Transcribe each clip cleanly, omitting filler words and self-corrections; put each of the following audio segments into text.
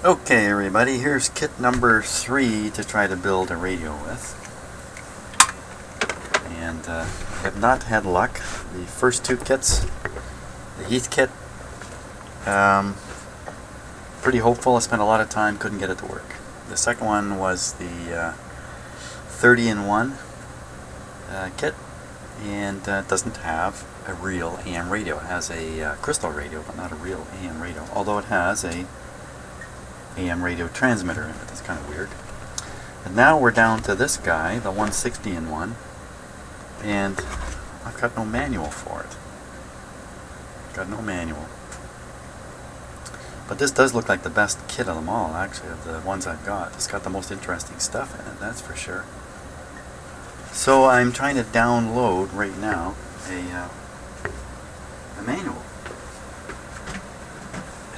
Okay everybody, here's kit number 3 to try to build a radio with. And I have not had luck. The first 2 kits, the Heath kit, pretty hopeful. I spent a lot of time, couldn't get it to work. The second one was the 30-in-1 kit, and it doesn't have a real AM radio. It has a crystal radio, but not a real AM radio, although it has a AM radio transmitter in it. That's kind of weird. And now we're down to this guy, the 160-in-1, and I've got no manual for it. Got no manual. But this does look like the best kit of them all, actually, of the ones I've got. It's got the most interesting stuff in it, that's for sure. So I'm trying to download right now a manual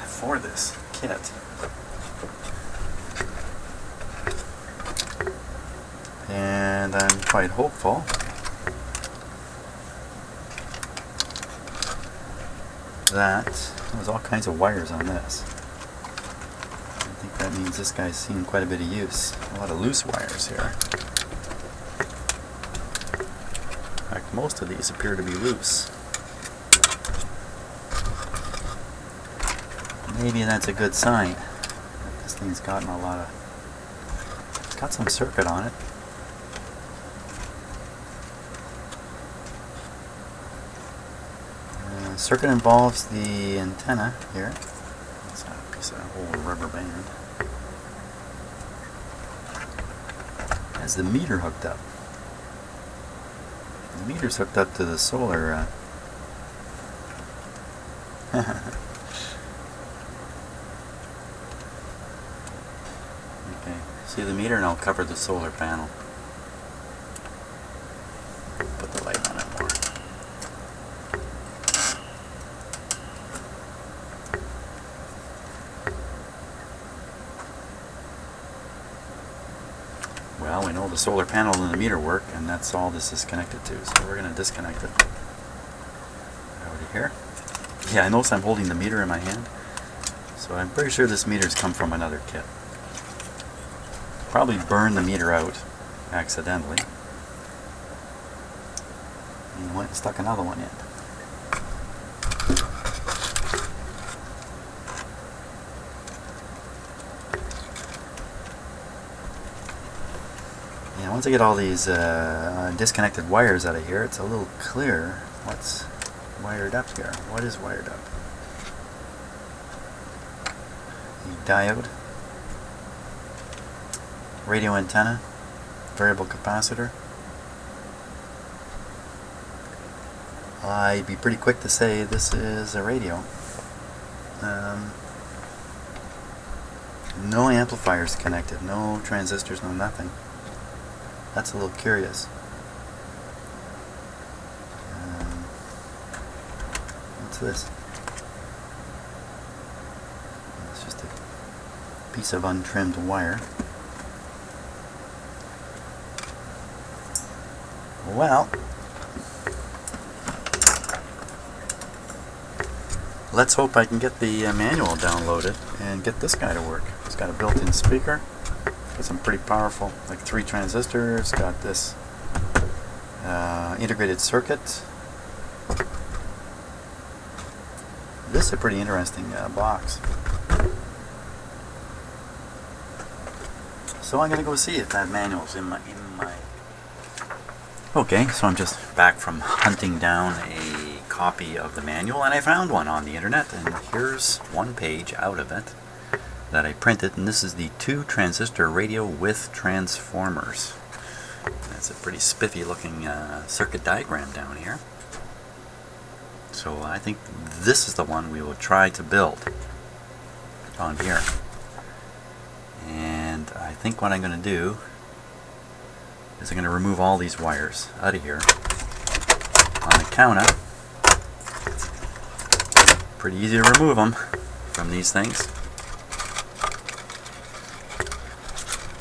for this kit. And I'm quite hopeful that there's all kinds of wires on this. I think that means this guy's seen quite a bit of use. A lot of loose wires here. In fact, most of these appear to be loose. Maybe that's a good sign that this thing's gotten a lot of... It's got some circuit on it. Circuit involves the antenna here. It's a piece of old rubber band. It has the meter hooked up. The meter's hooked up to the solar. Okay. See the meter? Now cover the solar panel. Put the light on it more. Well, we know the solar panel and the meter work, and that's all this is connected to, so we're going to disconnect it over here. Yeah, I notice I'm holding the meter in my hand, so I'm pretty sure this meter's come from another kit. Probably burned the meter out accidentally and went and stuck another one in. Once I get all these disconnected wires out of here, it's a little clearer what's wired up here. What is wired up? The diode, radio antenna, variable capacitor. I'd be pretty quick to say this is a radio. No amplifiers connected, no transistors, no nothing. That's a little curious. What's this? It's just a piece of untrimmed wire. Well, let's hope I can get the manual downloaded and get this guy to work. It's got a built-in speaker. Got some pretty powerful, like 3 transistors. Got this integrated circuit. This is a pretty interesting box. So I'm gonna go see if that manual's in my. Okay, so I'm just back from hunting down a copy of the manual, and I found one on the internet, and here's one page out of it that I printed, and this is the 2-transistor radio with transformers. That's a pretty spiffy looking circuit diagram down here. So I think this is the one we will try to build on here. And I think what I'm going to do is I'm going to remove all these wires out of here on the counter. Pretty easy to remove them from these things.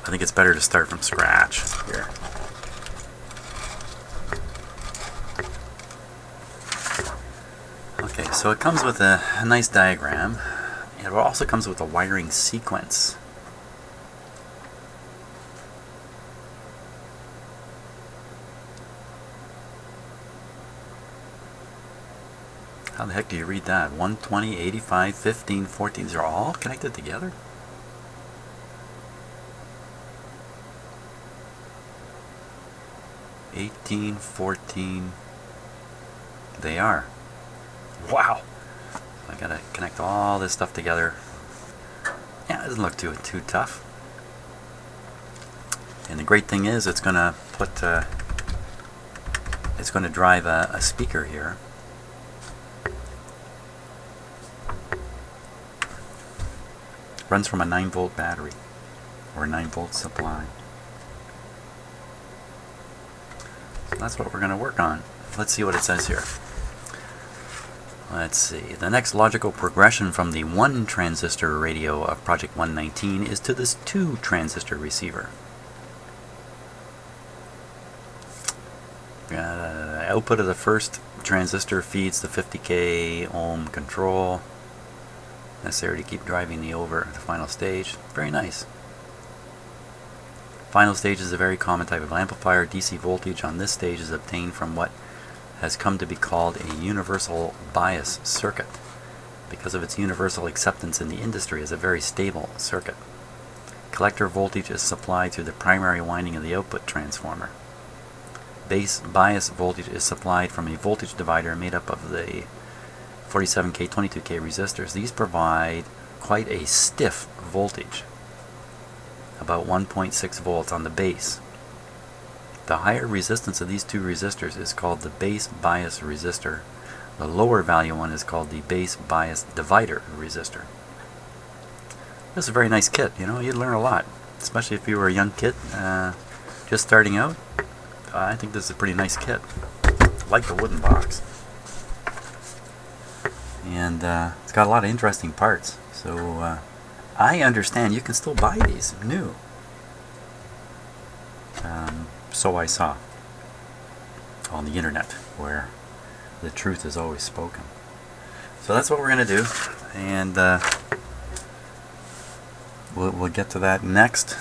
I think it's better to start from scratch here. Okay, so it comes with a nice diagram, And it also comes with a wiring sequence. How the heck do you read that? 120, 85, 15, 14. These are all connected together? $18, 14. They are. Wow. I gotta connect all this stuff together. Yeah, it doesn't look too tough. And the great thing is, it's gonna drive a speaker here. Runs from a 9-volt battery or a 9-volt supply. So that's what we're going to work on. Let's see what it says here. Let's see. The next logical progression from the 1-transistor radio of Project 119 is to this 2-transistor receiver. Output of the first transistor feeds the 50k ohm control necessary to keep driving the over the final stage. Very nice. Final stage is a very common type of amplifier. DC voltage on this stage is obtained from what has come to be called a universal bias circuit because of its universal acceptance in the industry as a very stable circuit. Collector voltage is supplied through the primary winding of the output transformer. Base bias voltage is supplied from a voltage divider made up of the 47K, 22K resistors. These provide quite a stiff voltage, about 1.6 volts on the base. The higher resistance of these two resistors is called the base bias resistor. The lower value one is called the base bias divider resistor. This is a very nice kit. You know, you'd learn a lot, especially if you were a young kid just starting out. I think this is a pretty nice kit. I like the wooden box. And it's got a lot of interesting parts. So I understand you can still buy these new. So I saw on the internet, where the truth is always spoken. So that's what we're going to do. And we'll get to that next.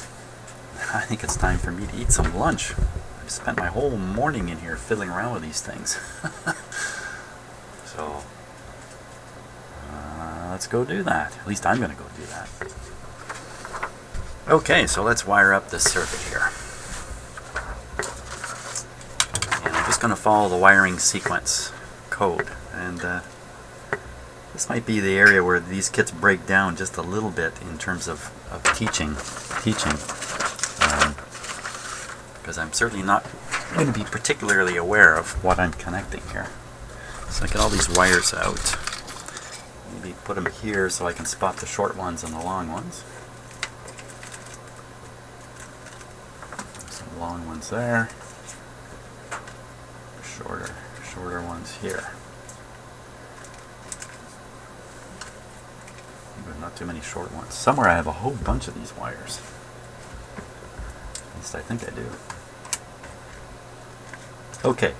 I think it's time for me to eat some lunch. I've spent my whole morning in here fiddling around with these things. So let's go do that. At least I'm going to go do that. Okay, so let's wire up this circuit here. And I'm just going to follow the wiring sequence code. And this might be the area where these kits break down just a little bit in terms of teaching. Because I'm certainly not going to be particularly aware of what I'm connecting here. So I get all these wires out. Maybe put them here so I can spot the short ones and the long ones. Some long ones there. Shorter ones here. But not too many short ones. Somewhere I have a whole bunch of these wires. At least I think I do. Okay.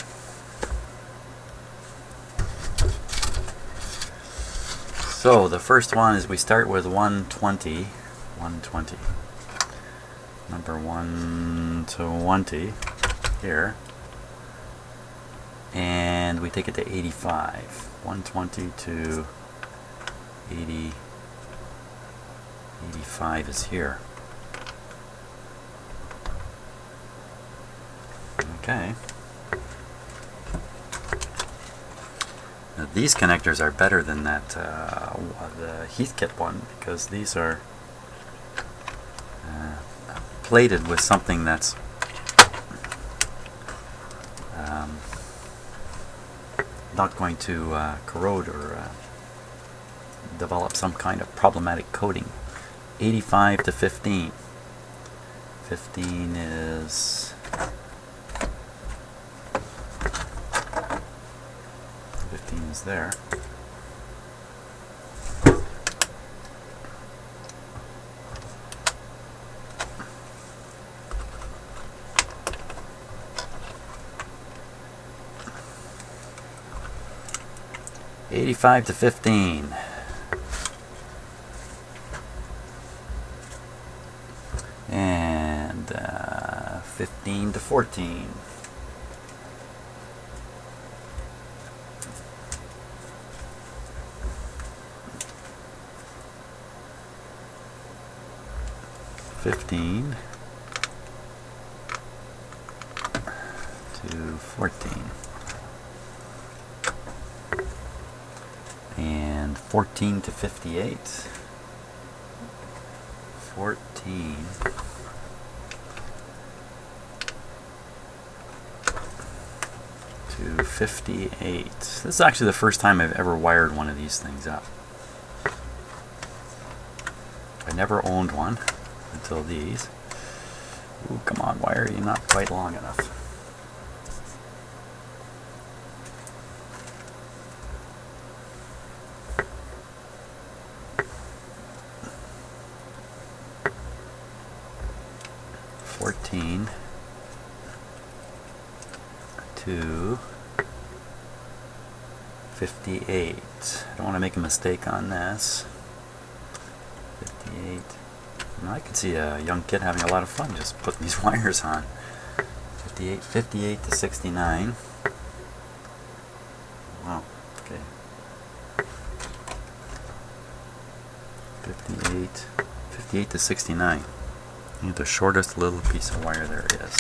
So the first one is we start with 120. Number 120 here. And we take it to 85. 120 to 80. 85 is here. Okay. Now these connectors are better than that the Heathkit one, because these are plated with something that's not going to corrode or develop some kind of problematic coating. 85 to 15. 15 is 15 is there. $85 to $15. 15 to 14. (15) to 14. And 14 to 58. 14 to 58. This is actually the first time I've ever wired one of these things up. I never owned one until these. Ooh, come on, wire, you're not quite long enough. To 58. I don't want to make a mistake on this. 58. Now I can see a young kid having a lot of fun just putting these wires on. 58 to 69. Wow. Okay. 58 to 69. The shortest little piece of wire there is.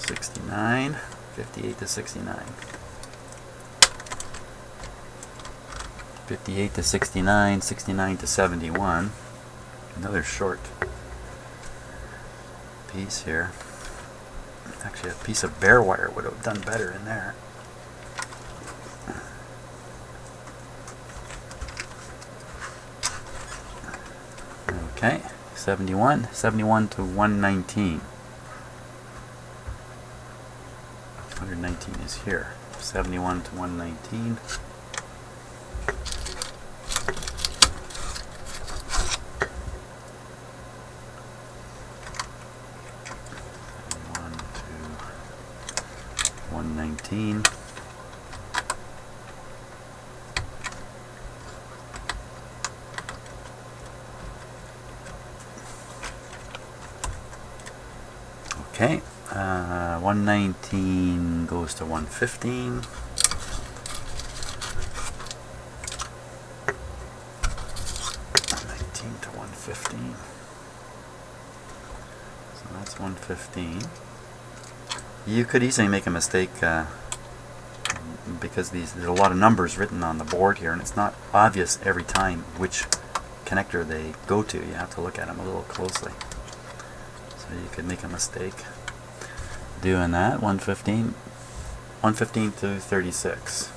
(69) 58 to 69. 58 to 69, 69 to 71. Another short piece here. Actually, a piece of bare wire would have done better in there. Okay, 71 to 119. 119 is here. 71 to 119. 119. Okay, 119 goes to 115. 119 to 115. So that's 115. You could easily make a mistake because there's a lot of numbers written on the board here, and it's not obvious every time which connector they go to. You have to look at them a little closely. So you could make a mistake doing that. 115 to 36.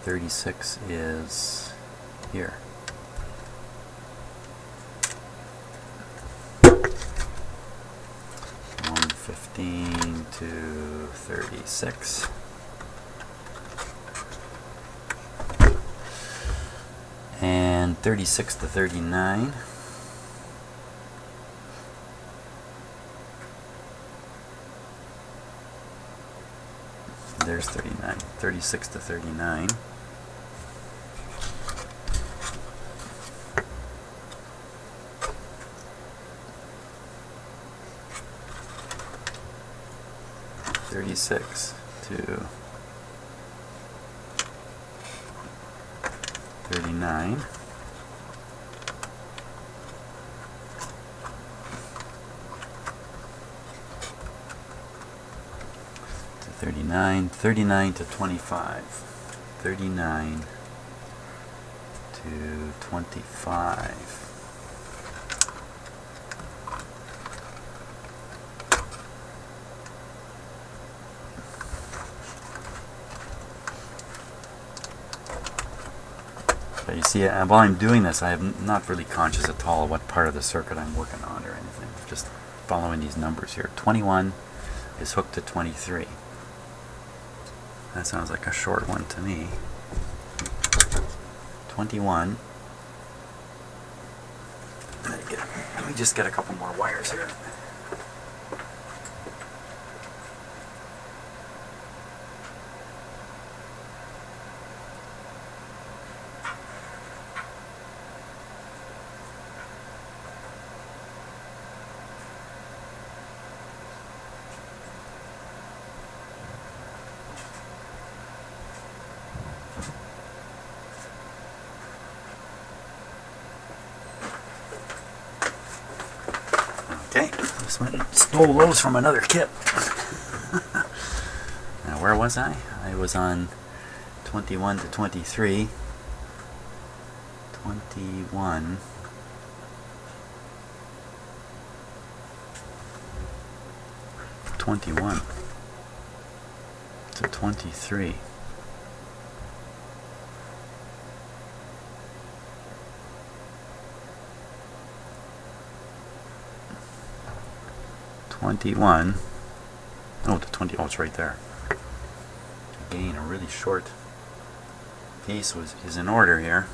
36 is here. 115 to 36. And 36 to 39. There's 39. 36 to 39. (36) to 39. To 39. 39 to 25. 39 to 25. You see, while I'm doing this, I'm not really conscious at all of what part of the circuit I'm working on or anything. I'm just following these numbers here. 21 is hooked to 23. That sounds like a short one to me. 21. Let me just get a couple more wires here. Okay, just went and stole those from another kit. Now, where was I? I was on 21 to 23. 21. To 23. Oh, the 20. Oh, it's right there. Again, a really short piece is in order here.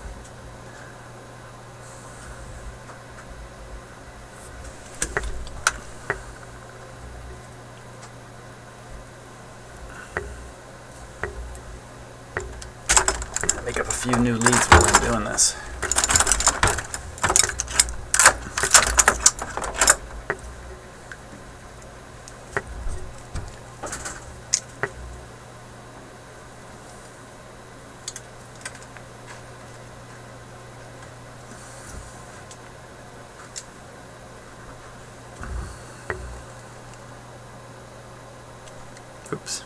I'll make up a few new leads while I'm doing this. Oops.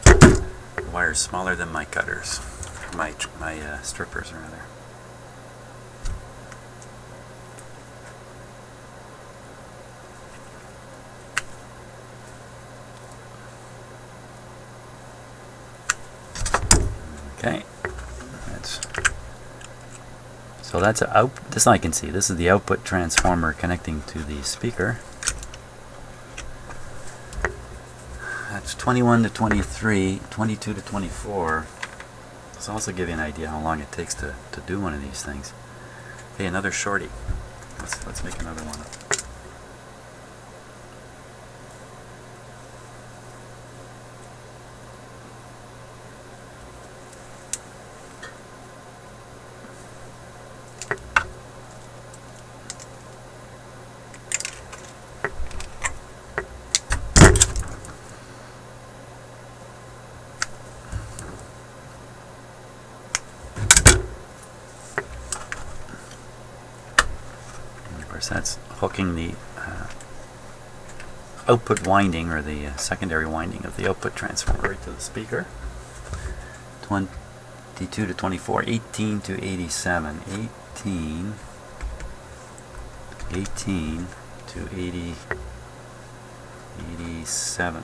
The wire's smaller than my cutters. My strippers, rather. Okay. So that's this I can see. This is the output transformer connecting to the speaker. That's 21 to 23, 22 to 24. This will also give you an idea how long it takes to do one of these things. Okay, another shorty. Let's make another one up. That's hooking the output winding, or the secondary winding of the output transformer, right to the speaker. 22 to 24, 18 to 87, 18 to 80, 87,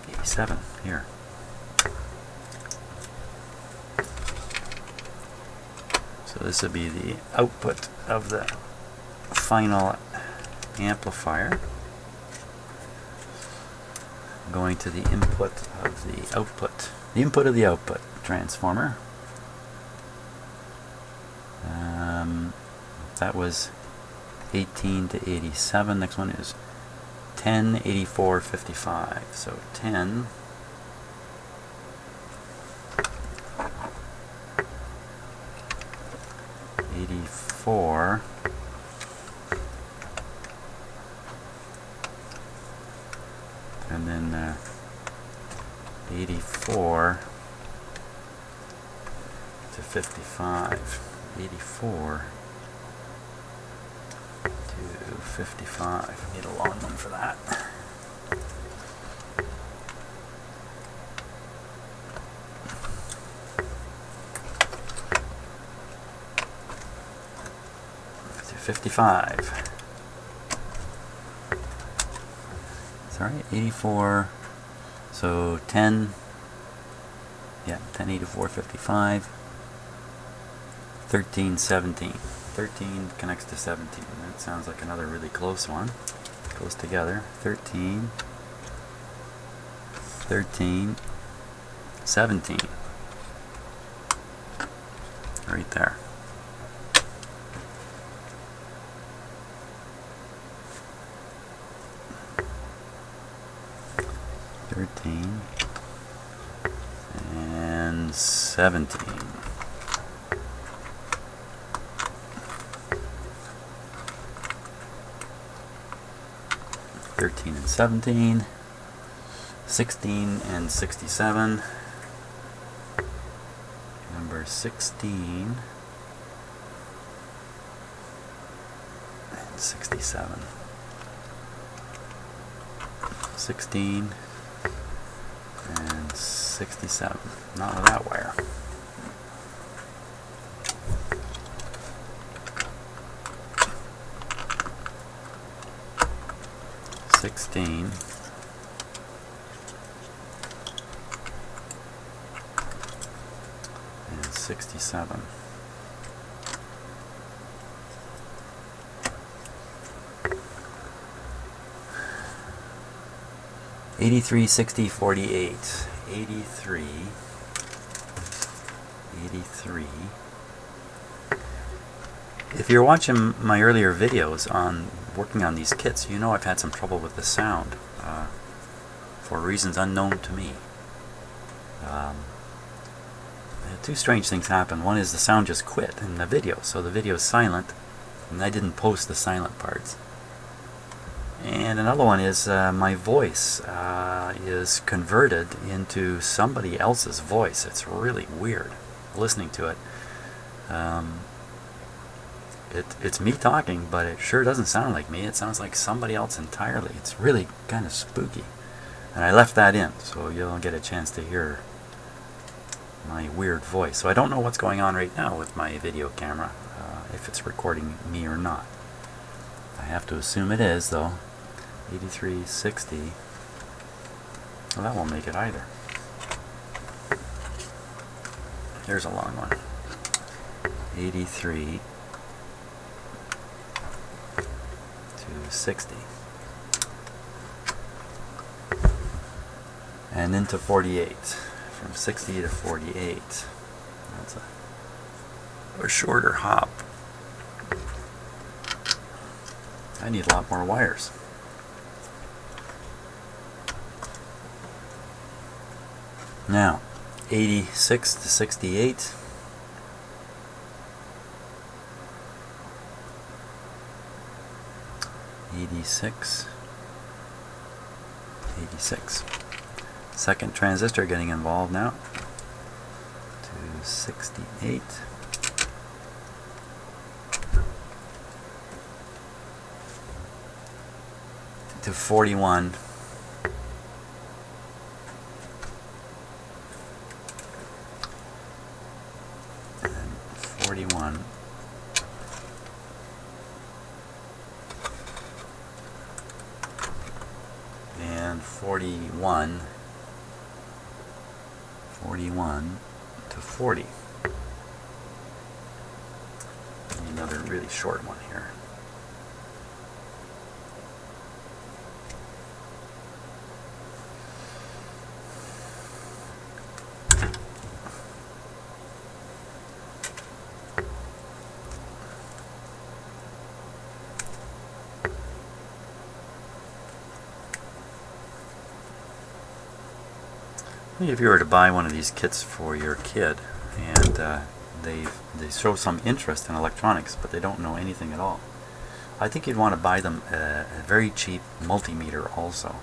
87 here. So this would be the output of the final amplifier going to the input of the output. The input of the output transformer. That was 18 to 87. Next one is 10, 84, 55. So 10. 84, and then 84 to 55. 84 to 55. Need a long one for that. To 55. Sorry, 84. So 10. Yeah, 10, 84, 55. 13, 17. 13 connects to 17. That sounds like another really close one. Goes together. 13, 13, 17. right there. And 17. 13 and 17. 16 and 67. Number 16 and 67. 16 and 67. Not with that wire. $16 and 67. $83, $60, $48. 83. If you're watching my earlier videos on working on these kits, you know I've had some trouble with the sound for reasons unknown to me. Two strange things happen. One is the sound just quit in the video, so the video is silent, and I didn't post the silent parts. And another one is my voice is converted into somebody else's voice. It's really weird listening to it. It's me talking, but it sure doesn't sound like me. It sounds like somebody else entirely. It's really kind of spooky. And I left that in, so you'll get a chance to hear my weird voice. So I don't know what's going on right now with my video camera, if it's recording me or not. I have to assume it is, though. 83, 60. Well, that won't make it either. Here's a long one. 83 to 60. And into 48. From 60 to 48. That's a shorter hop. I need a lot more wires. Now, 86 to 68. 86. Second transistor getting involved now. To 68. To 41. And 41. And 41. 41 to 40. Another really short one here. If you were to buy one of these kits for your kid and they show some interest in electronics but they don't know anything at all, I think you'd want to buy them a very cheap multimeter also.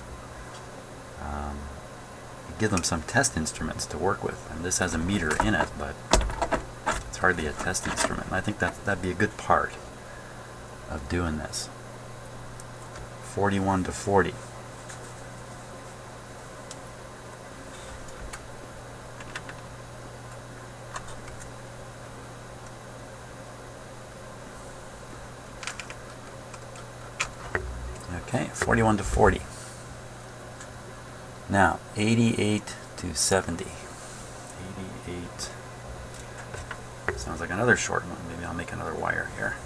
Give them some test instruments to work with, and this has a meter in it, but it's hardly a test instrument. And I think that'd be a good part of doing this. 41 to 40. Okay, 41 to 40. Now, 88 to 70. 88. Sounds like another short one. Maybe I'll make another wire here.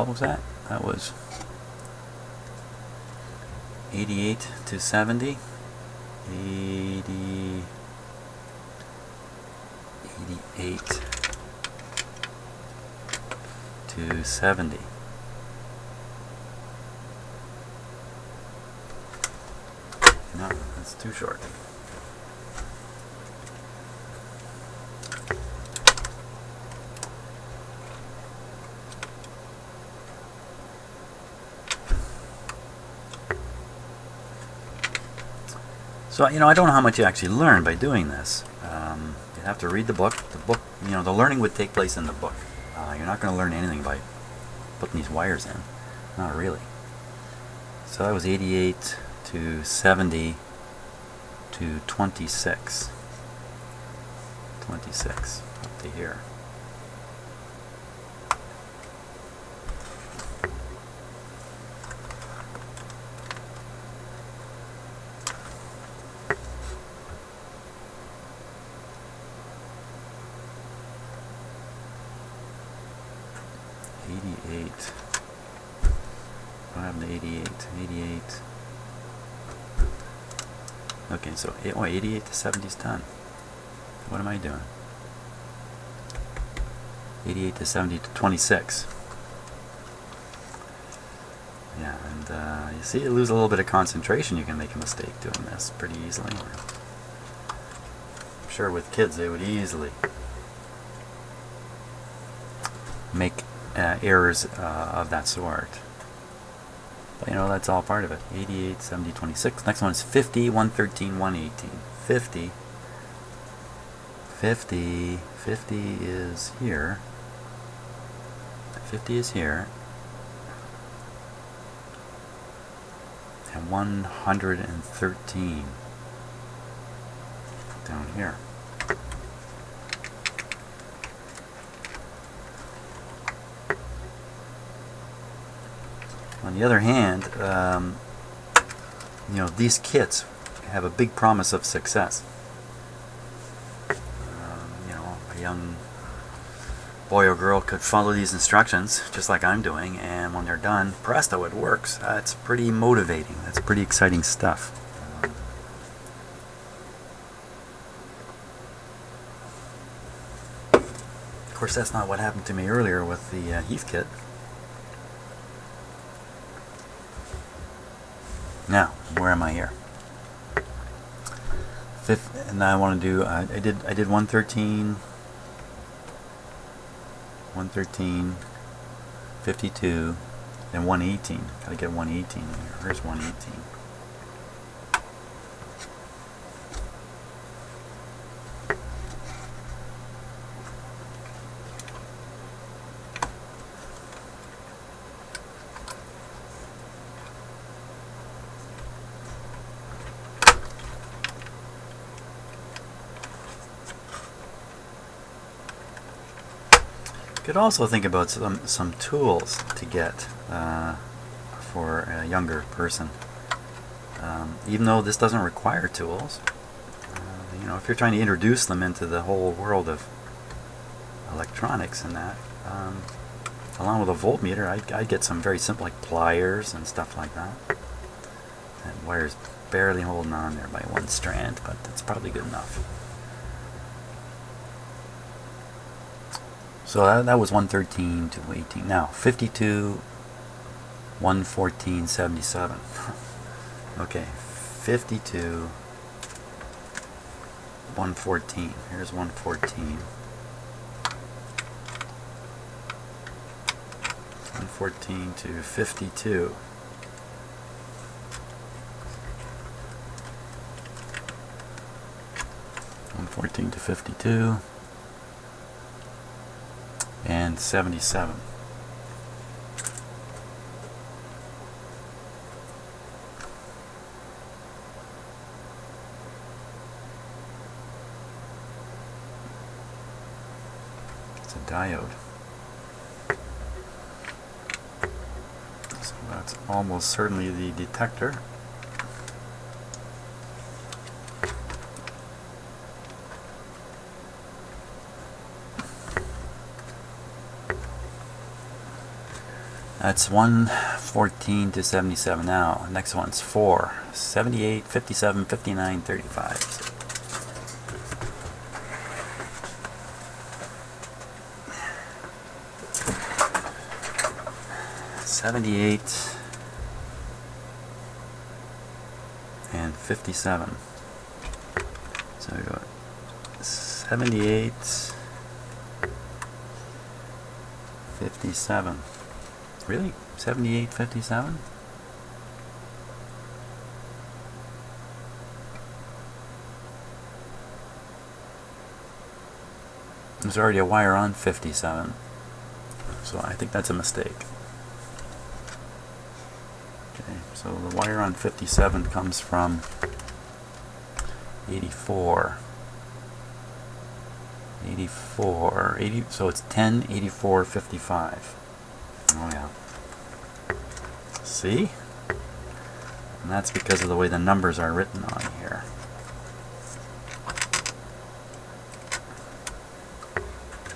what was that? That was 88 to 70. 88 to 70. No, that's too short. So, I don't know how much you actually learn by doing this. You have to read the book. The book, the learning would take place in the book. You're not going to learn anything by putting these wires in. Not really. So that was 88 to 70 to 26. 26 up to here. What happened to 88? 88. Okay, so 88 to 70 is done. What am I doing? 88 to 70 to 26. Yeah, and you see, you lose a little bit of concentration. You can make a mistake doing this pretty easily. I'm sure with kids they would easily make errors of that sort. But that's all part of it. 88, 70, 26. Next one is 50, 113, 118. 50. 50 is here. 50 is here. And 113 down here. On the other hand, these kits have a big promise of success. A young boy or girl could follow these instructions just like I'm doing, and when they're done, presto, it works. It's pretty motivating. That's pretty exciting stuff. Of course, that's not what happened to me earlier with the Heath kit. Now, where am I here? And now I want to do. I did 113, 52, and 118. Gotta get 118 here. Here's 118. Could also think about some tools to get for a younger person. Even though this doesn't require tools, if you're trying to introduce them into the whole world of electronics and that, along with a voltmeter, I'd get some very simple like pliers and stuff like that. That wire's barely holding on there by one strand, but that's probably good enough. So that was 113 to 18. Now 52, 114, 77. Okay, 52, 114. Here's 114. 114 to 52. 114 to 52. And 77. It's a diode. So that's almost certainly the detector. That's 114 to 77 now. Next one's 4, 78, 57, 59, 35. 78 and 57. So we got 78, 57. Really? 78, 57? There's already a wire on 57. So I think that's a mistake. Okay, so the wire on 57 comes from 84. 84, 80, so it's 10, 84, 55. Oh yeah. See? And that's because of the way the numbers are written on here.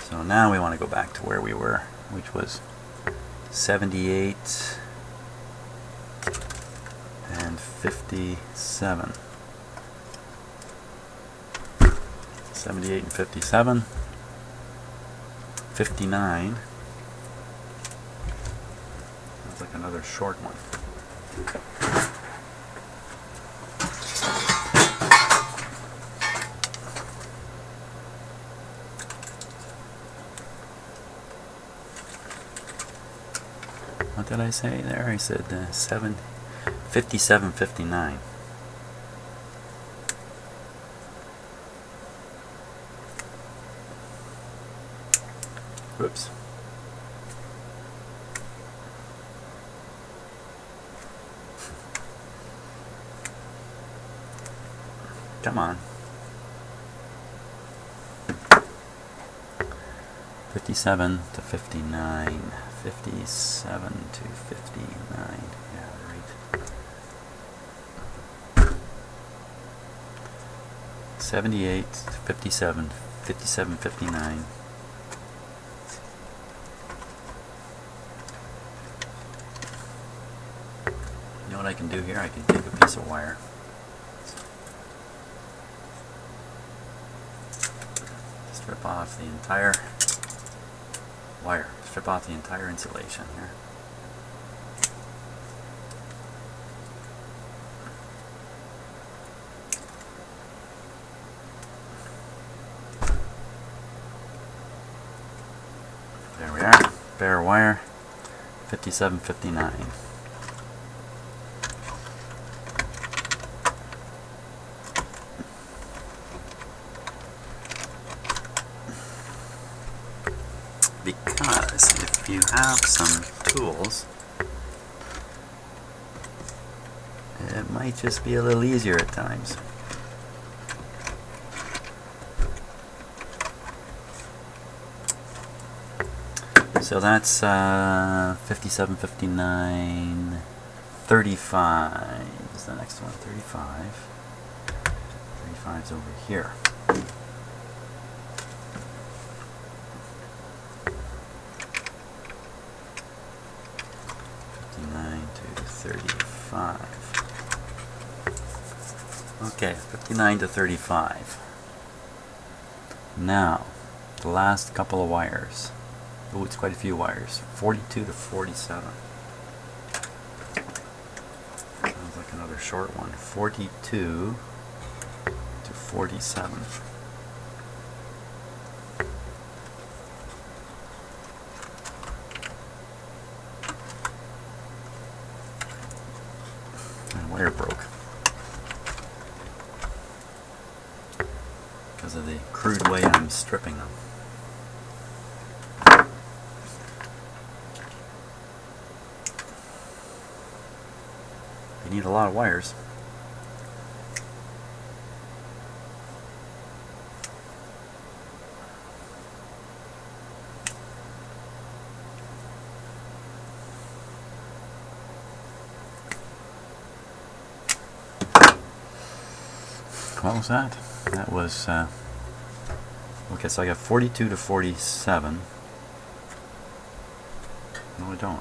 So now we want to go back to where we were, which was 78 and 57. 78 and 57. 59. That's like another short one. What did I say there? I said 57, 59. Whoops. Come on. 57 to 59. 57 to 59. Yeah, right. 78 to 57. 57, 59. You know what I can do here? I can take a piece of wire. Strip off the entire wire. Strip off the entire insulation here. There we are. Bare wire. 57, 59. Because if you have some tools, it might just be a little easier at times. So that's 57, 59, 35 is the next one. 35. 35's over here. 35. Okay, 59 to 35. Now, the last couple of wires. Oh, it's quite a few wires. 42 to 47. Sounds like another short one. 42 to 47. Wire broke because of the crude way I'm stripping them. You need a lot of wires. What was that? That was, okay, so I got 42 to 47. No, I don't.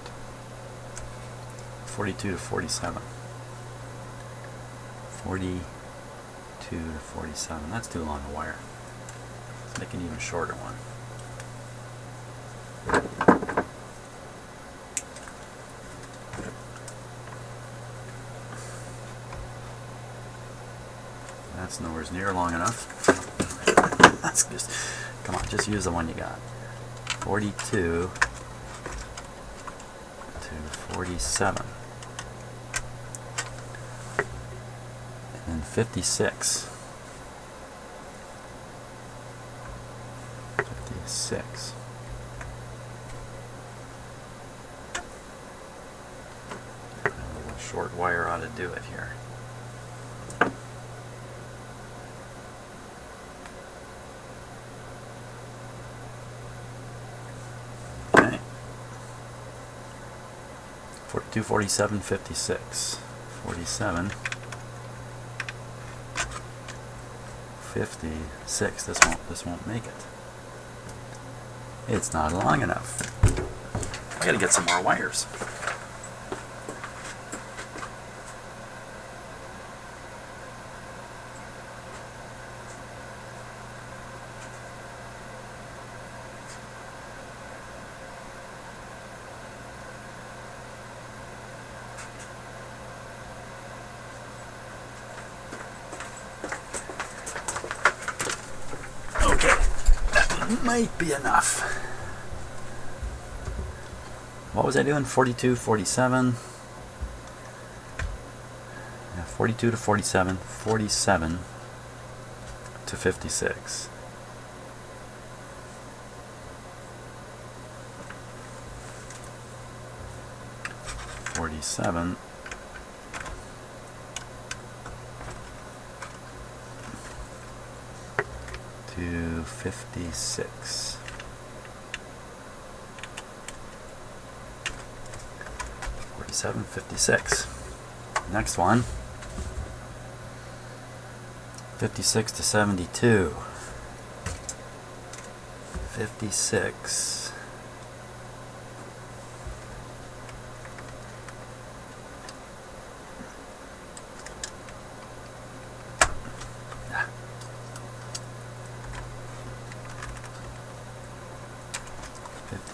42 to 47. 42 to 47. That's too long a wire. Let's make an even shorter one. That's nowhere near long enough. That's just, come on, just use the one you got. 42 to 47. And then 56. 56. A little short wire ought to do it here. Okay. 42, 47, 56. 47. 56. This won't make it. It's not long enough. I gotta get some more wires. Might be enough. What was I doing? 42, 47. Yeah, 42 to 47. 47 to 56. $47 to 56. 47, 56. Next one. 56 to 72. 56.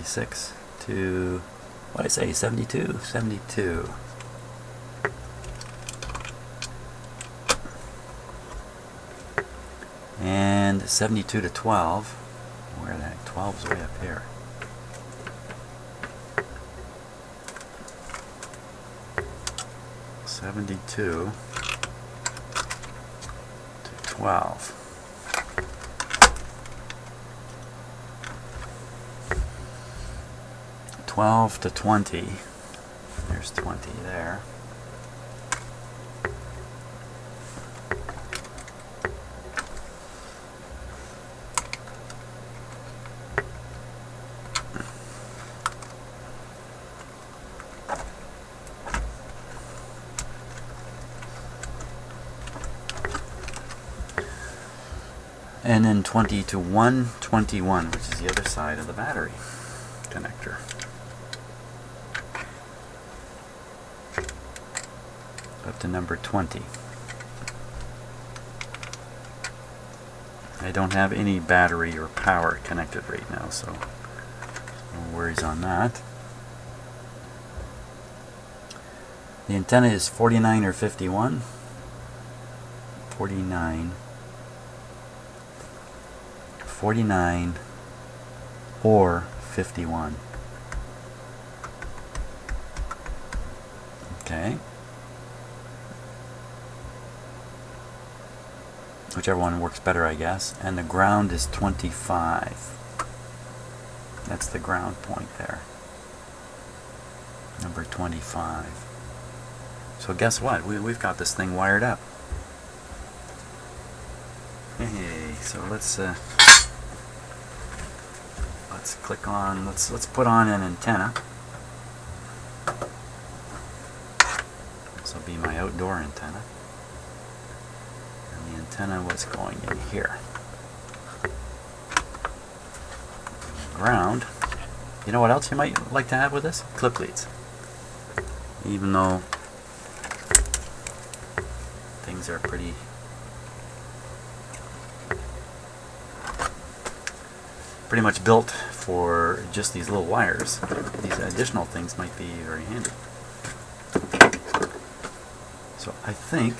Six to, what did I say, 72? 72. And 72 to 12. Where the heck? 12 is way up here. $72 to 12. 12 to 20. There's 20 there. And then 20 to 121, which is the other side of the battery connector. Up to number 20. I don't have any battery or power connected right now, so no worries on that. The antenna is 49 or 51. 49. 49 or 51. Okay. Whichever one works better, I guess. And the ground is 25. That's the ground point there. Number 25. So guess what? We've got this thing wired up. Hey, so let's click on, let's put on an antenna. This will be my outdoor antenna. And the antenna was going in here. Ground. You know what else you might like to have with this? Clip leads. even though things are pretty much built for just these little wires. These additional things might be very handy. So I think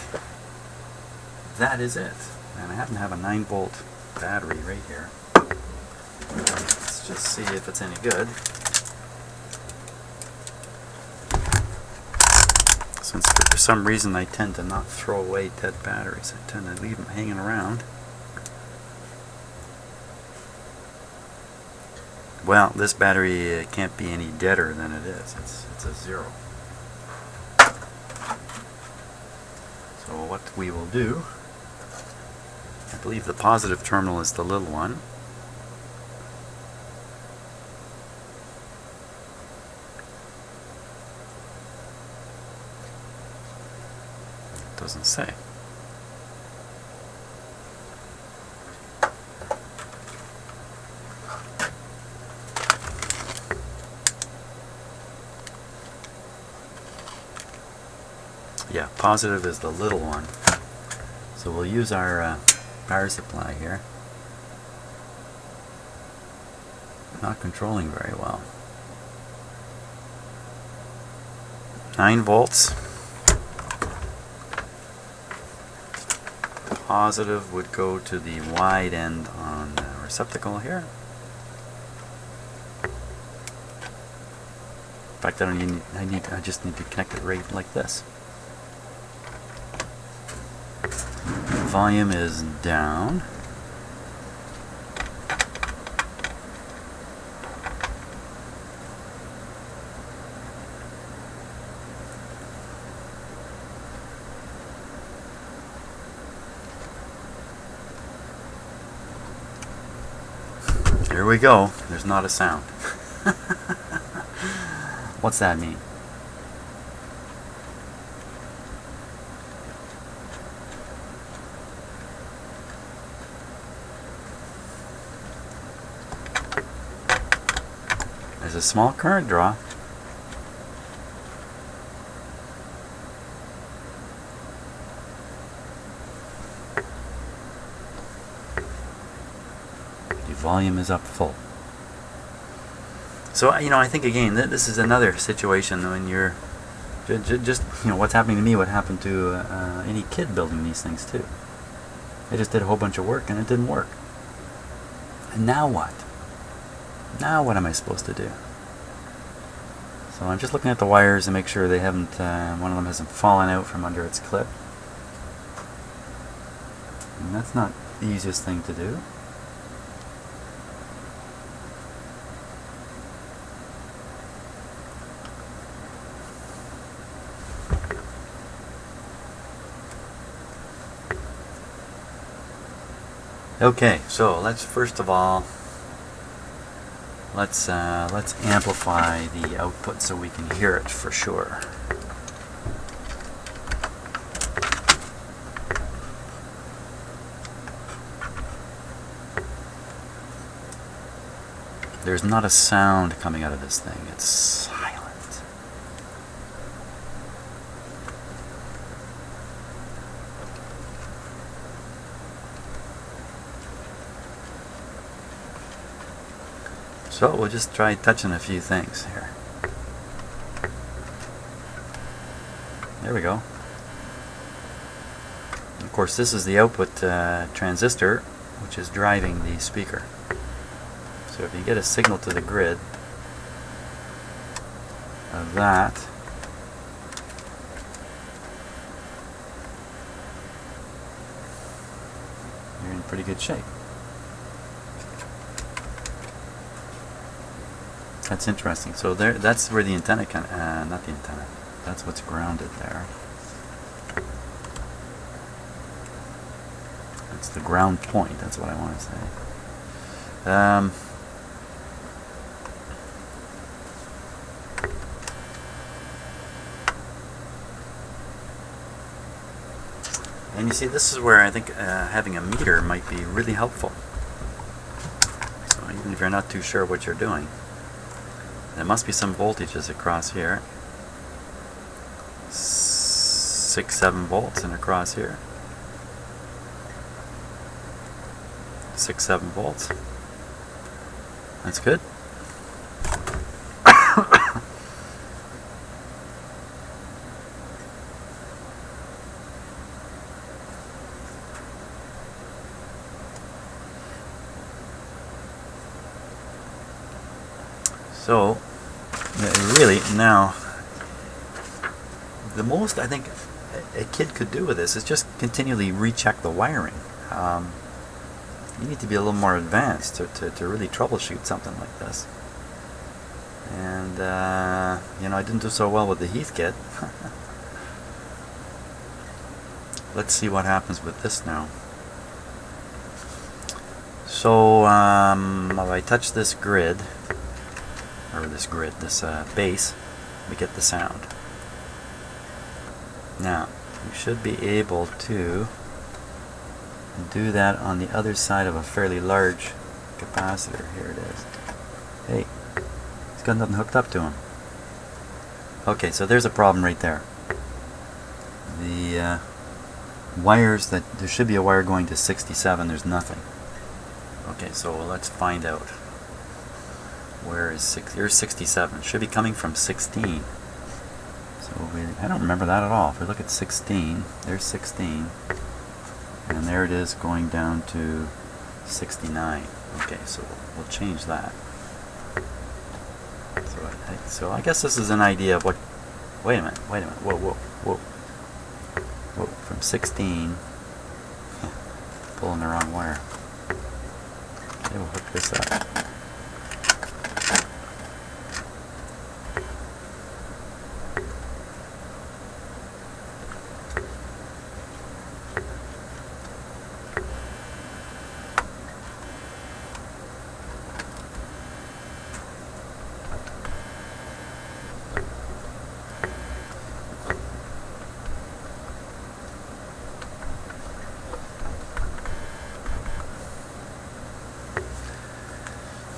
that is it. And I happen to have a 9-volt battery right here. Let's just see if it's any good. Since for some reason I tend to not throw away dead batteries, I tend to leave them hanging around. Well, this battery can't be any deader than it is. It's a 0. So what we will do, I believe the positive terminal is the little one. It doesn't say. Yeah, positive is the little one. So we'll use our power supply here. Not controlling very well. 9 volts. Positive would go to the wide end on the receptacle here. In fact, I just need to connect it right like this. Volume is down. Here we go. There's not a sound. What's that mean? There's a small current draw. The volume is up full. So, I think again, this is another situation when you're just, what's happening to me, what happened to any kid building these things too. They just did a whole bunch of work and it didn't work. And now what? Now what am I supposed to do? So I'm just looking at the wires to make sure they haven't, one of them hasn't fallen out from under its clip. And that's not the easiest thing to do. Okay, so let's first of all let's amplify the output so we can hear it for sure. There's not a sound coming out of this thing. It's silent. So we'll just try touching a few things here. There we go. And of course, this is the output transistor, which is driving the speaker. So if you get a signal to the grid of that, you're in pretty good shape. That's interesting. So that's where the antenna not the antenna. That's what's grounded there. It's the ground point. That's what I want to say. And you see, this is where I think having a meter might be really helpful. So even if you're not too sure what you're doing, there must be some voltages across here. 6, 7 volts, and across here 6, 7 volts. That's good. So really now, the most I think a kid could do with this is just continually recheck the wiring. You need to be a little more advanced to really troubleshoot something like this. And you know, I didn't do so well with the Heath kit. Let's see what happens with this now. So if I touch this grid, or this base, we get the sound. Now, you should be able to do that on the other side of a fairly large capacitor. Here it is. Hey, he's got nothing hooked up to him. Okay, so there's a problem right there. The wires that, there should be a wire going to 67, there's nothing. Okay, so let's find out. Where is here's 67. Should be coming from 16. So I don't remember that at all. If we look at 16, there's 16, and there it is going down to 69. Okay, so we'll change that. So I guess this is an idea of what. Wait a minute. Whoa. From 16, pulling the wrong wire. Okay, we'll hook this up.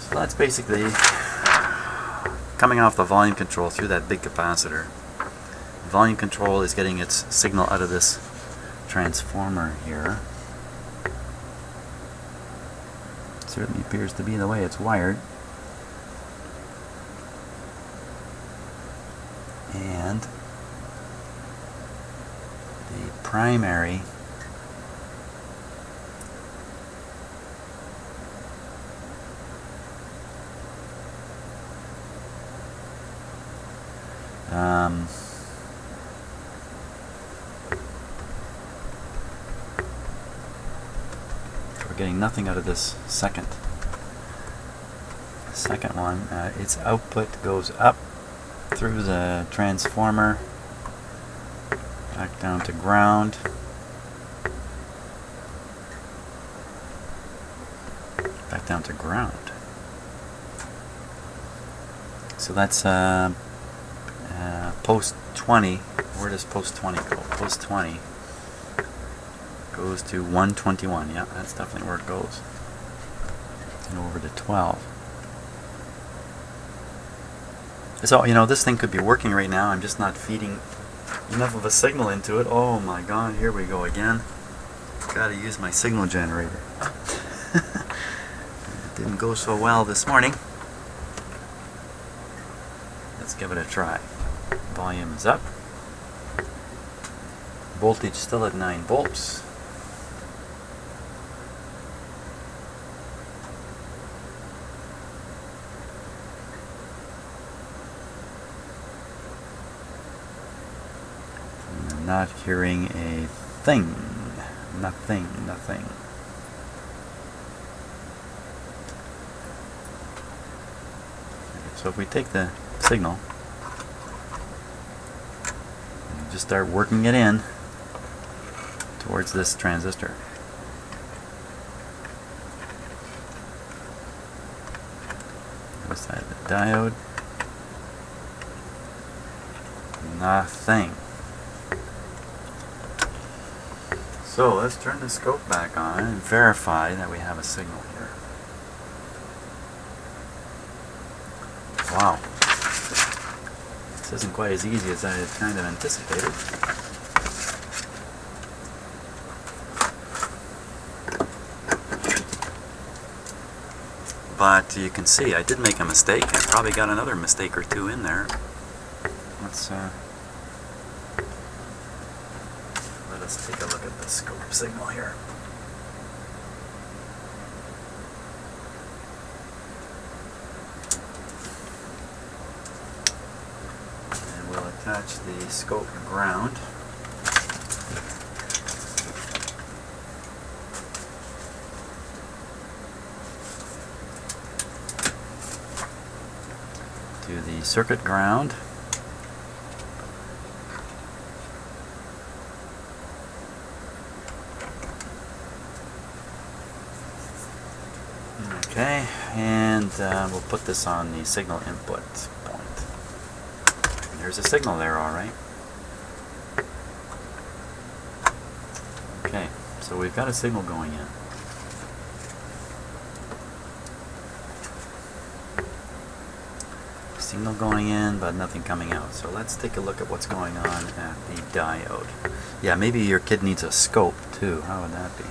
So that's basically coming off the volume control through that big capacitor. Volume control is getting its signal out of this transformer here. It certainly appears to be the way it's wired. And the primary we're getting nothing out of this second one. Its output goes up through the transformer back down to ground, so that's post 20. Where does post 20 go? Post 20 goes to 121. Yeah, that's definitely where it goes. And over to 12. So, you know, this thing could be working right now. I'm just not feeding enough of a signal into it. Oh my god, here we go again. Gotta use my signal generator. It didn't go so well this morning. Let's give it a try. Volume is up. Voltage still at 9 volts. I'm not hearing a thing. Nothing. So if we take the signal, just start working it in towards this transistor. What's that? The diode? Nothing. So let's turn the scope back on and verify that we have a signal here. Wow. This isn't quite as easy as I had kind of anticipated. But you can see I did make a mistake. I probably got another mistake or two in there. Let us take a look at the scope signal here. And we'll attach the scope ground. To the circuit ground. Okay, and we'll put this on the signal input point. There's a signal there, all right. Okay, so we've got a signal going in. Signal going in, but nothing coming out. So let's take a look at what's going on at the diode. Yeah, maybe your kid needs a scope too. How would that be?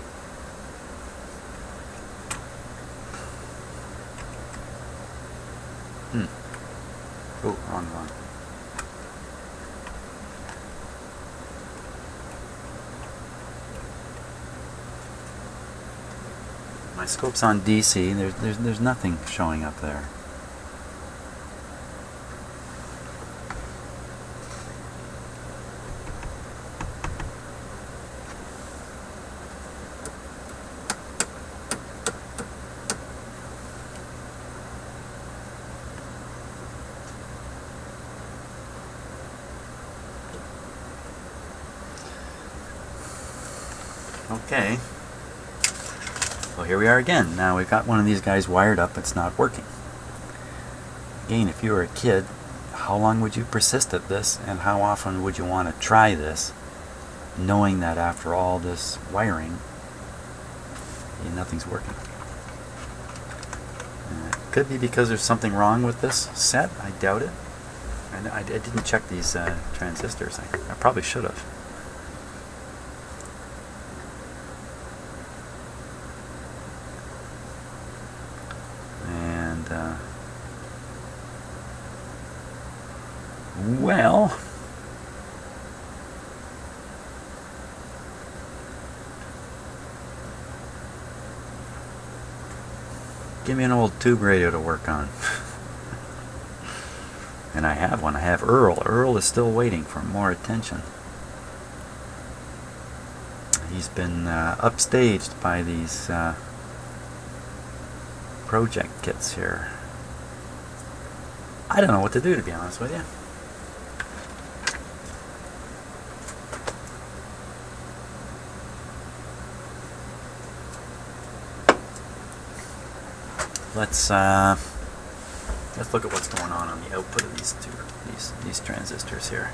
Oh, wrong one. My scope's on DC. There's nothing showing up there. Okay, well here we are again. Now we've got one of these guys wired up, it's not working. Again, if you were a kid, how long would you persist at this, and how often would you want to try this, knowing that after all this wiring, nothing's working? It could be because there's something wrong with this set, I doubt it. I didn't check these transistors, I probably should have. Well, give me an old tube radio to work on. And I have one. I have Earl. Earl is still waiting for more attention. He's been upstaged by these project kits here. I don't know what to do, to be honest with you. Let's look at what's going on the output of these transistors here.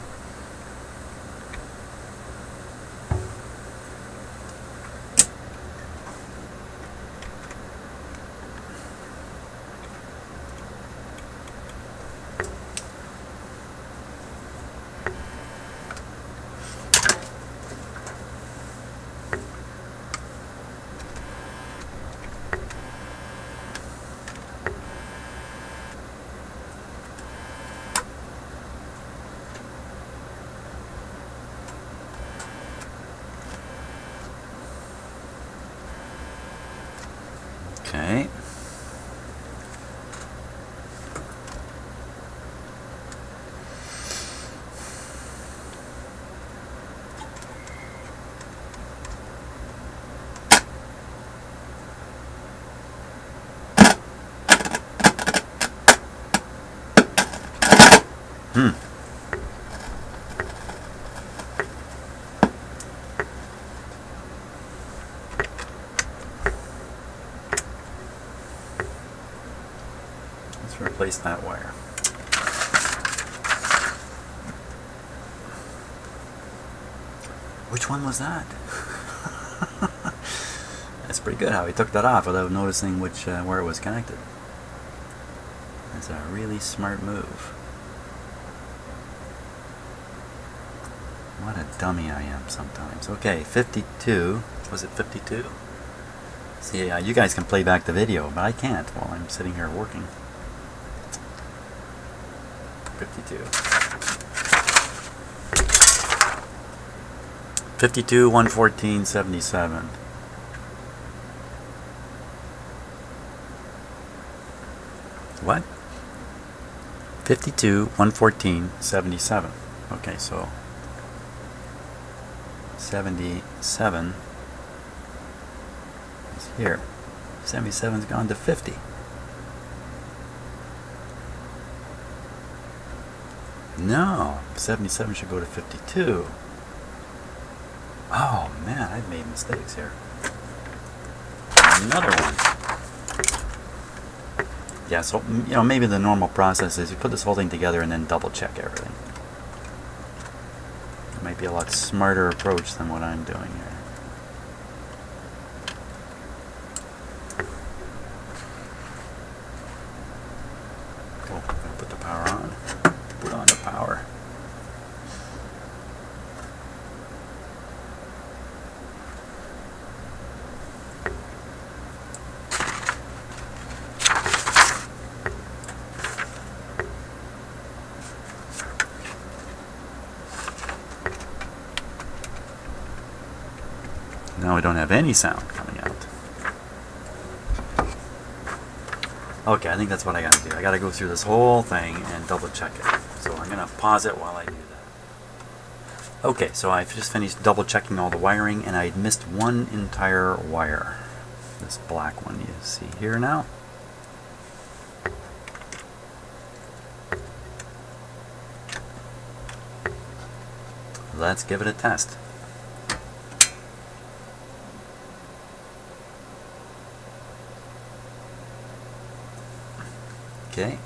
Okay. Let's replace that wire. Which one was that? That's pretty good how he took that off without noticing where it was connected. That's a really smart move. What a dummy I am sometimes. Okay, 52. Was it 52? See, you guys can play back the video, but I can't while I'm sitting here working. 52. 52, 114, 77. What? 52, 114, 77. Okay, so 77 is here. 77's gone to 50. No, 77 should go to 52. Oh man, I've made mistakes here. Another one. Yeah, so maybe the normal process is you put this whole thing together and then double check everything. It might be a lot smarter approach than what I'm doing here. Oh, I'm gonna put the power on. Put on the power. Now we don't have any sound coming out. Okay, I think that's what I gotta do. I gotta go through this whole thing and double check it. So I'm gonna pause it while I do that. Okay, so I've just finished double checking all the wiring and I missed one entire wire. This black one you see here now. Let's give it a test. Okay.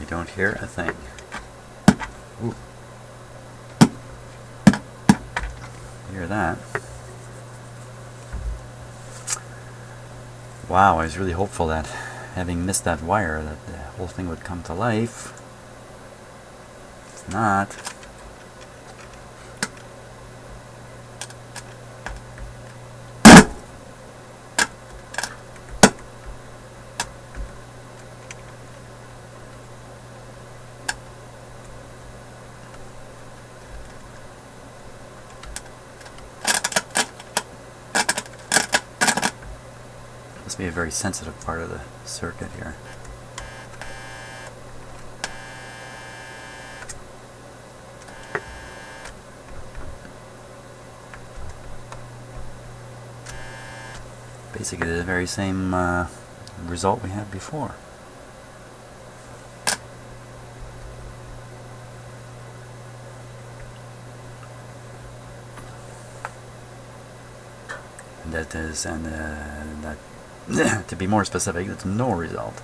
I don't hear a thing. Ooh. Hear that? Wow, I was really hopeful that having missed that wire that the whole thing would come to life. It's not. Must be a very sensitive part of the circuit here. Basically the very same result we had before. And that is, and that to be more specific, that's no result.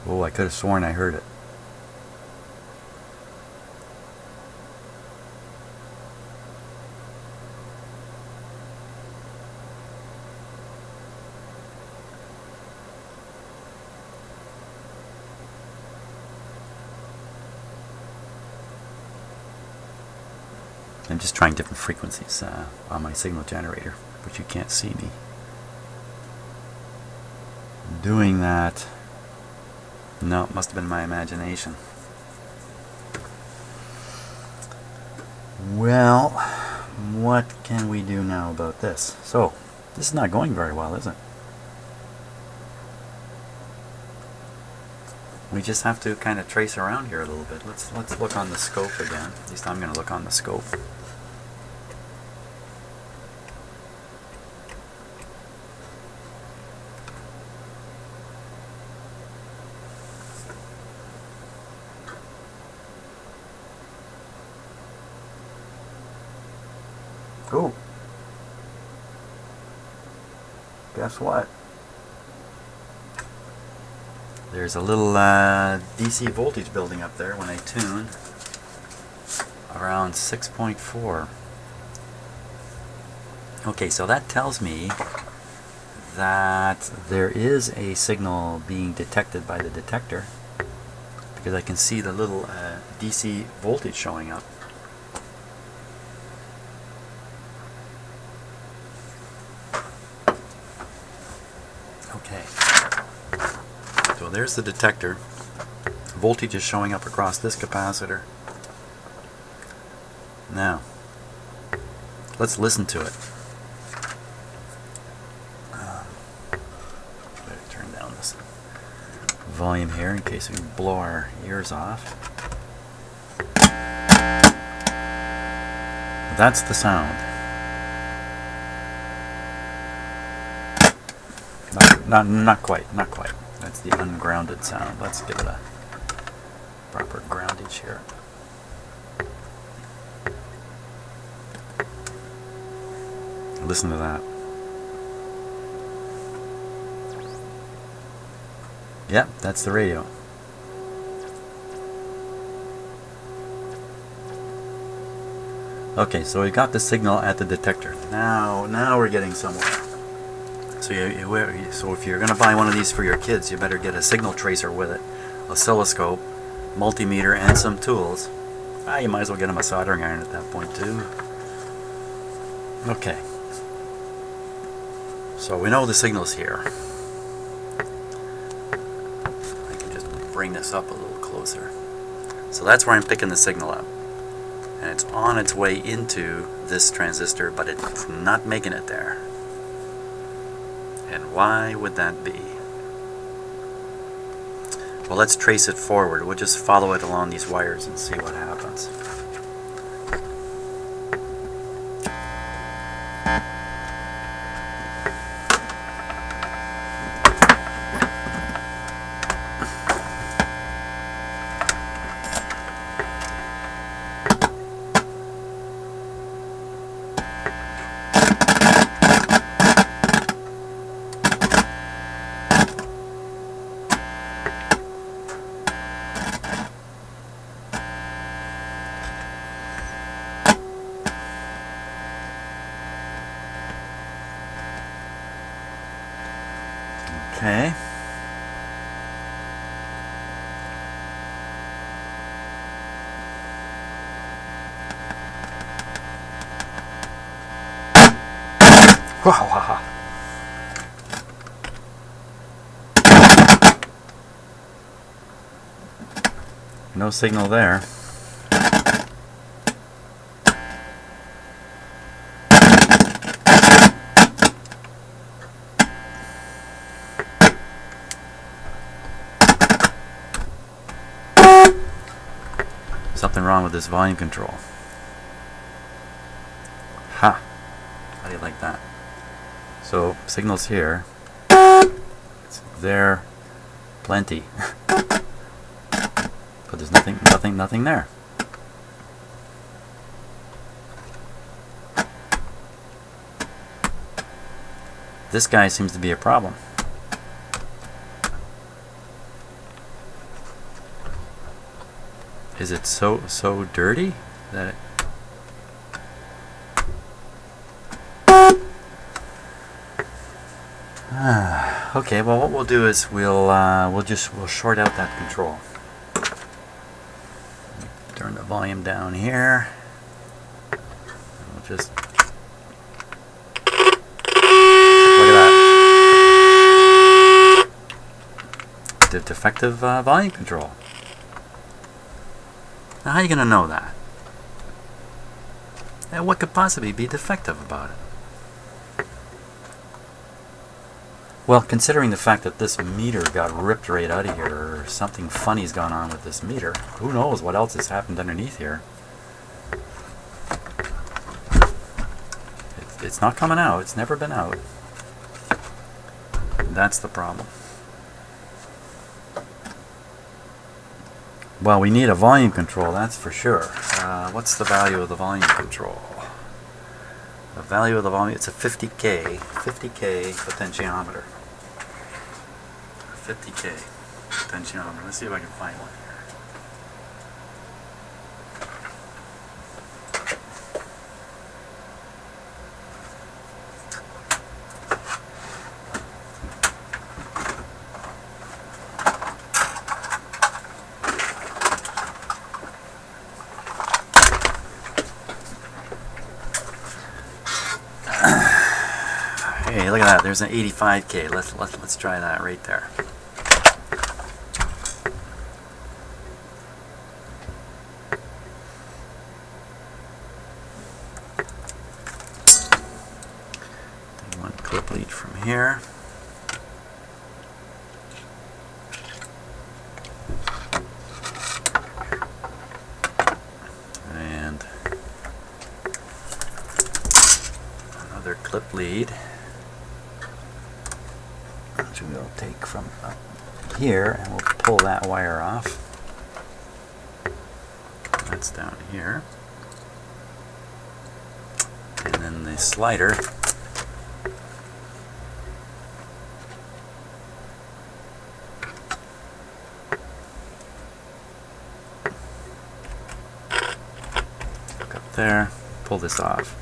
Oh, I could have sworn I heard it. I'm just trying different frequencies on my signal generator, but you can't see me doing that. No, it must have been my imagination. Well, what can we do now about this? So, this is not going very well, is it? We just have to kind of trace around here a little bit. Let's look on the scope again. At least I'm going to look on the scope. Oh, guess what? There's a little DC voltage building up there when I tune around 6.4. Okay, so that tells me that there is a signal being detected by the detector, because I can see the little DC voltage showing up. Okay, so there's the detector. Voltage is showing up across this capacitor. Now, let's listen to it. Better turn down this volume here in case we blow our ears off. That's the sound. Not quite. That's the ungrounded sound. Let's give it a proper groundage here. Listen to that. Yep, that's the radio. Okay, so we got the signal at the detector. Now we're getting somewhere. So if you're going to buy one of these for your kids, you better get a signal tracer with it, oscilloscope, multimeter, and some tools. You might as well get them a soldering iron at that point too. Okay. So we know the signal's here. I can just bring this up a little closer. So that's where I'm picking the signal up. And it's on its way into this transistor, but it's not making it there. And why would that be? Well, let's trace it forward. We'll just follow it along these wires and see what happens. Okay. Wow. No signal there. Something wrong with this volume control. Ha! How do you like that? So signal's here. It's there, plenty. But there's nothing there. This guy seems to be a problem. Is it so dirty that it... Okay, well what we'll do is we'll short out that control. Turn the volume down here. We'll just look at that. Defective volume control. Now how are you going to know that? And what could possibly be defective about it? Well, considering the fact that this meter got ripped right out of here, or something funny's gone on with this meter, who knows what else has happened underneath here. It's not coming out. It's never been out. That's the problem. Well, we need a volume control, that's for sure. What's the value of the volume control? The value of the volume, it's a 50K potentiometer. 50K potentiometer. Let's see if I can find one here. Hey, look at that. There's an 85K. Let's try that right there. Take one clip lead from here. And another clip lead. Which we'll take from up here, and we'll pull that wire off. That's down here. And then the slider. Look up there, pull this off.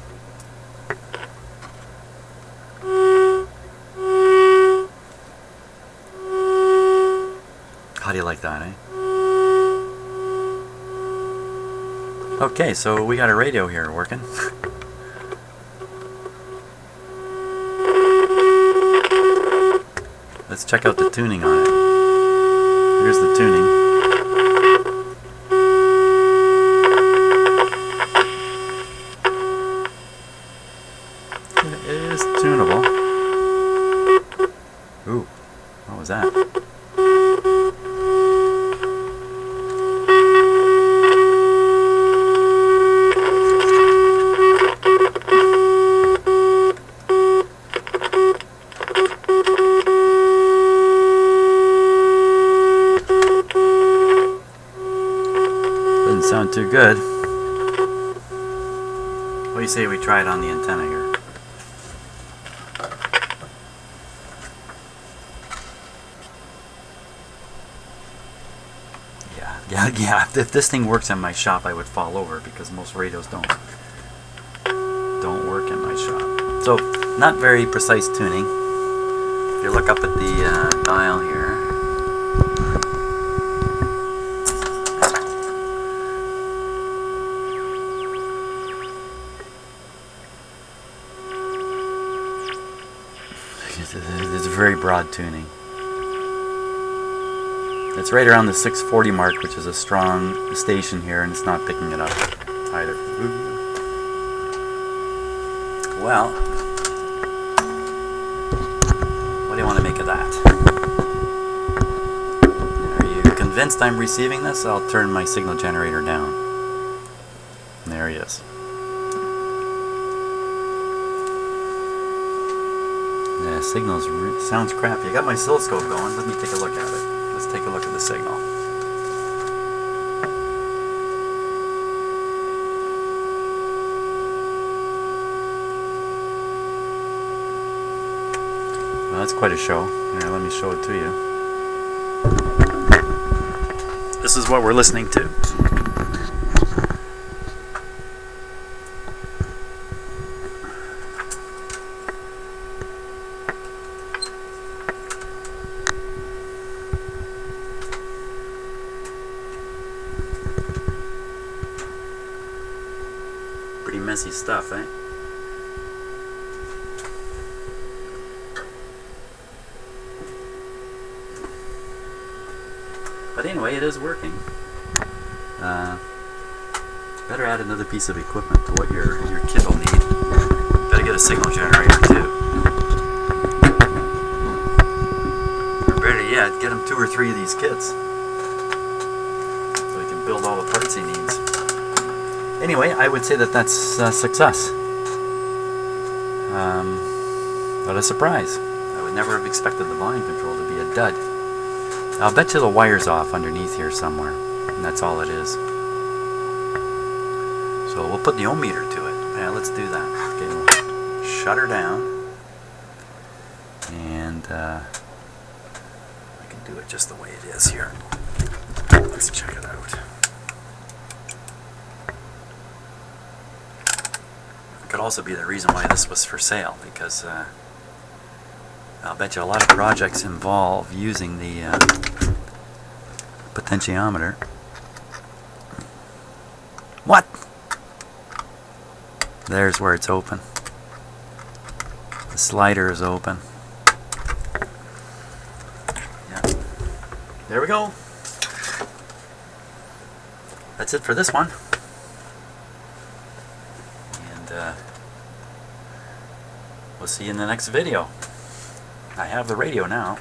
How do you like that, eh? Okay, so we got a radio here working. Let's check out the tuning on it. Here's the tuning. It is tunable. Ooh, what was that? Doesn't sound too good. What do you say we try it on the antenna here? Yeah. If this thing works in my shop, I would fall over because most radios don't work in my shop. So, not very precise tuning. If you look up at the dial here. It's very broad tuning. It's right around the 640 mark, which is a strong station here, and it's not picking it up either. Well, what do you want to make of that? Are you convinced I'm receiving this? I'll turn my signal generator down. There he is. The signal sounds crappy. I got my oscilloscope going. Let me take a look at it. Let's take a look at the signal. Well, that's quite a show. Here, let me show it to you. This is what we're listening to. Pretty messy stuff, eh? But anyway, it is working. Better add another piece of equipment to what your kit will need. Better get a signal generator too. yeah, get him 2 or 3 of these kits so he can build all the parts he needs. Anyway, I would say that that's a success. What a surprise. I would never have expected the volume control to be a dud. I'll bet you the wire's off underneath here somewhere, and that's all it is. So we'll put the ohm meter to it. Yeah, let's do that. Okay, we'll shut her down. And I can do it just the way it is here. Let's check it out. It could also be the reason why this was for sale, because I'll bet you a lot of projects involve using the potentiometer. What? There's where it's open. The slider is open. Yeah. There we go. That's it for this one. And we'll see you in the next video. I have the radio now.